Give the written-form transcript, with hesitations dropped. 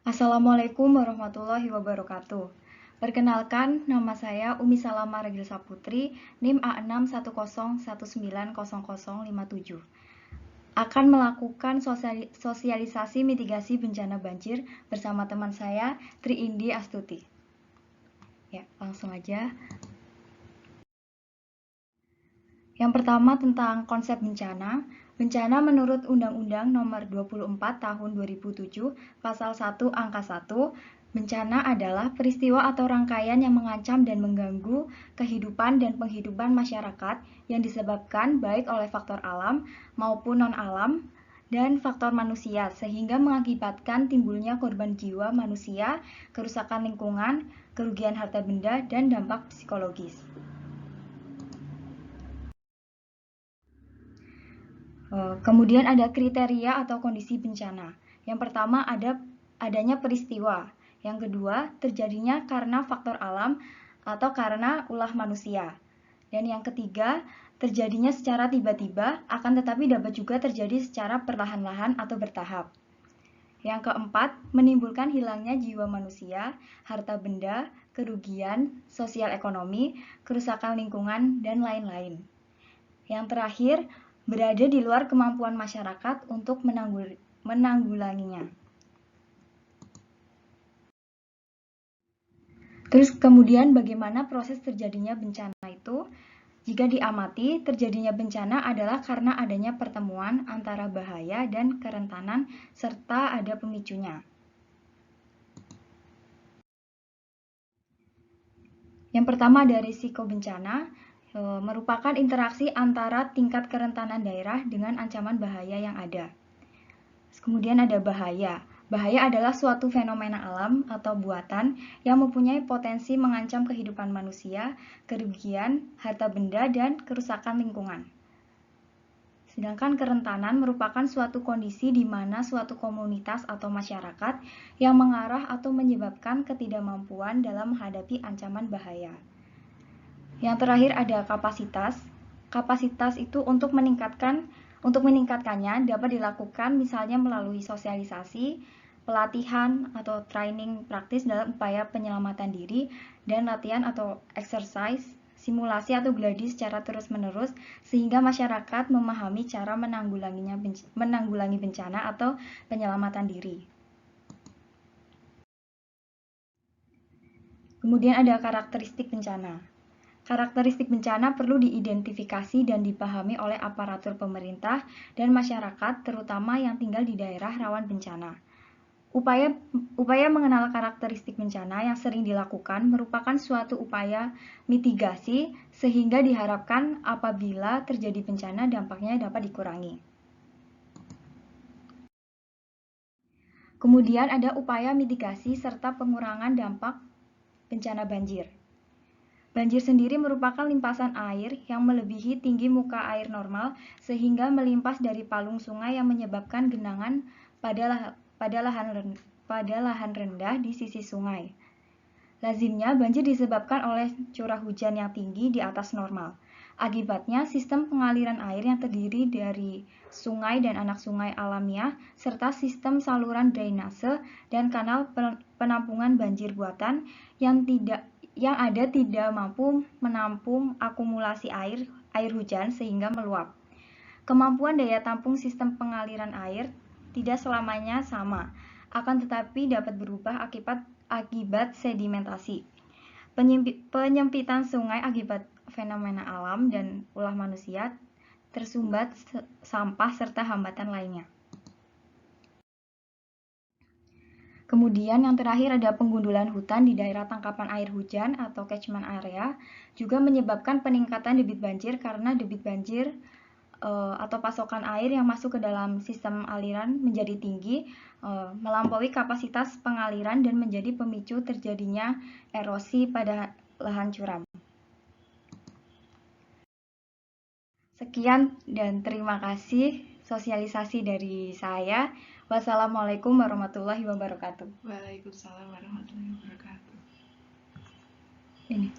Assalamualaikum warahmatullahi wabarakatuh. Perkenalkan, nama saya Umi Salama Regilsa Putri, NIM A610190057. Akan melakukan sosialisasi mitigasi bencana banjir bersama teman saya, Tri Indi Astuti. Ya, langsung aja. Yang pertama tentang konsep bencana. Bencana menurut Undang-Undang Nomor 24 Tahun 2007, Pasal 1 Angka 1, bencana adalah peristiwa atau rangkaian yang mengancam dan mengganggu kehidupan dan penghidupan masyarakat yang disebabkan baik oleh faktor alam maupun non-alam dan faktor manusia, sehingga mengakibatkan timbulnya korban jiwa manusia, kerusakan lingkungan, kerugian harta benda, dan dampak psikologis. Kemudian ada kriteria atau kondisi bencana. Yang pertama adanya peristiwa. Yang kedua, terjadinya karena faktor alam atau karena ulah manusia. Dan yang ketiga, terjadinya secara tiba-tiba, akan tetapi dapat juga terjadi secara perlahan-lahan atau bertahap. Yang keempat, menimbulkan hilangnya jiwa manusia, harta benda, kerugian, sosial ekonomi, kerusakan lingkungan, dan lain-lain. Yang terakhir, berada di luar kemampuan masyarakat untuk menanggulanginya. Terus kemudian bagaimana proses terjadinya bencana itu? Jika diamati, terjadinya bencana adalah karena adanya pertemuan antara bahaya dan kerentanan serta ada pemicunya. Yang pertama ada risiko bencana, merupakan interaksi antara tingkat kerentanan daerah dengan ancaman bahaya yang ada. Kemudian ada bahaya. Bahaya adalah suatu fenomena alam atau buatan yang mempunyai potensi mengancam kehidupan manusia, kerugian, harta benda, dan kerusakan lingkungan. Sedangkan kerentanan merupakan suatu kondisi di mana suatu komunitas atau masyarakat yang mengarah atau menyebabkan ketidakmampuan dalam menghadapi ancaman bahaya. Yang terakhir ada kapasitas. Kapasitas itu untuk meningkatkannya dapat dilakukan misalnya melalui sosialisasi, pelatihan atau training praktis dalam upaya penyelamatan diri, dan latihan atau exercise, simulasi atau gladi secara terus-menerus sehingga masyarakat memahami cara menanggulangi bencana atau penyelamatan diri. Kemudian ada karakteristik bencana. Karakteristik bencana perlu diidentifikasi dan dipahami oleh aparatur pemerintah dan masyarakat, terutama yang tinggal di daerah rawan bencana. Upaya mengenal karakteristik bencana yang sering dilakukan merupakan suatu upaya mitigasi sehingga diharapkan apabila terjadi bencana dampaknya dapat dikurangi. Kemudian ada upaya mitigasi serta pengurangan dampak bencana banjir. Banjir sendiri merupakan limpasan air yang melebihi tinggi muka air normal sehingga melimpas dari palung sungai yang menyebabkan genangan pada lahan rendah di sisi sungai. Lazimnya banjir disebabkan oleh curah hujan yang tinggi di atas normal. Akibatnya sistem pengaliran air yang terdiri dari sungai dan anak sungai alamiah serta sistem saluran drainase dan kanal penampungan banjir buatan yang ada tidak mampu menampung akumulasi air hujan sehingga meluap. Kemampuan daya tampung sistem pengaliran air tidak selamanya sama, akan tetapi dapat berubah akibat sedimentasi. Penyempitan sungai akibat fenomena alam dan ulah manusia, tersumbat sampah serta hambatan lainnya. Kemudian yang terakhir ada penggundulan hutan di daerah tangkapan air hujan atau catchment area, juga menyebabkan peningkatan debit banjir karena debit banjir atau pasokan air yang masuk ke dalam sistem aliran menjadi tinggi, melampaui kapasitas pengaliran dan menjadi pemicu terjadinya erosi pada lahan curam. Sekian dan terima kasih sosialisasi dari saya. Wassalamualaikum warahmatullahi wabarakatuh. Waalaikumsalam warahmatullahi wabarakatuh. Ini.